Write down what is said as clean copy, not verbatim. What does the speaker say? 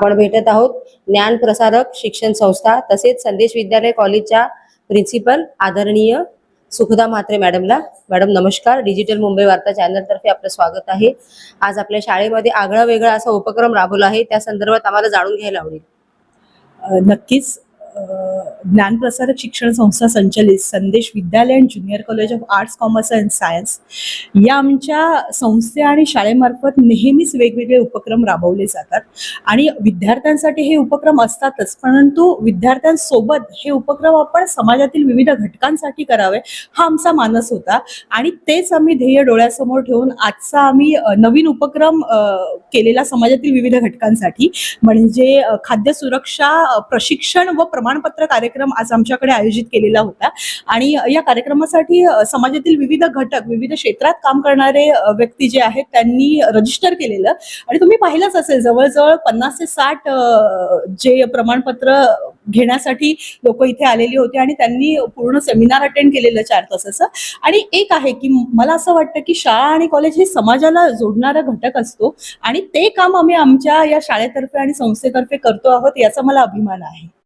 आपण भेटत आहोत ज्ञान प्रसारक शिक्षण संस्था तसेच संदेश विद्यालय कॉलेजच्या प्रिन्सिपल आदरणीय सुखदा म्हात्रे मॅडमला. मॅडम नमस्कार. डिजिटल मुंबई वार्ता चॅनल तर्फे आपलं स्वागत आहे. आज आपल्या शाळेमध्ये आगळा वेगळा असा उपक्रम राबवला आहे, त्या संदर्भात आम्हाला जाणून घ्यायला आवडेल. नक्कीच ज्ञानप्रसारक शिक्षण संस्था संचलित संदेश विद्यालय and junior college of arts commerce and science या आमच्या संस्थे आणि शाळेमार्फत नेहमीच वेगवेगळे उपक्रम राबवले जातात आणि विद्यार्थ्यांसाठी हे उपक्रम असतातच, परंतु विद्यार्थ्यांसोबत हे उपक्रम आपण समाजातील विविध घटकांसाठी करावे हा आमचा मानस होता आणि तेच आम्ही ध्येय डोळ्यासमोर ठेवून आजचा आम्ही नवीन उपक्रम केलेला समाजातील विविध घटकांसाठी म्हणजे खाद्य सुरक्षा प्रशिक्षण व प्रमाणपत्र कार्यक्रम आज आमच्याकडे आयोजित केलेला होता आणि या कार्यक्रमासाठी समाजातील विविध घटक विविध क्षेत्रात काम करणारे व्यक्ती जे आहेत त्यांनी रजिस्टर केलेलं आणि तुम्ही पाहिलंच असेल जवळजवळ 50 ते 60 जे प्रमाणपत्र घेण्यासाठी लोक इथे आलेली होती आणि त्यांनी पूर्ण सेमिनार अटेंड केलेलं 4 तासाचं. आणि एक आहे की मला असं वाटतं की शाळा आणि कॉलेज हे समाजाला जोडणारा घटक असतो आणि ते काम आम्ही आमच्या या शाळेतर्फे आणि संस्थेतर्फे करतो आहोत याचा मला अभिमान आहे.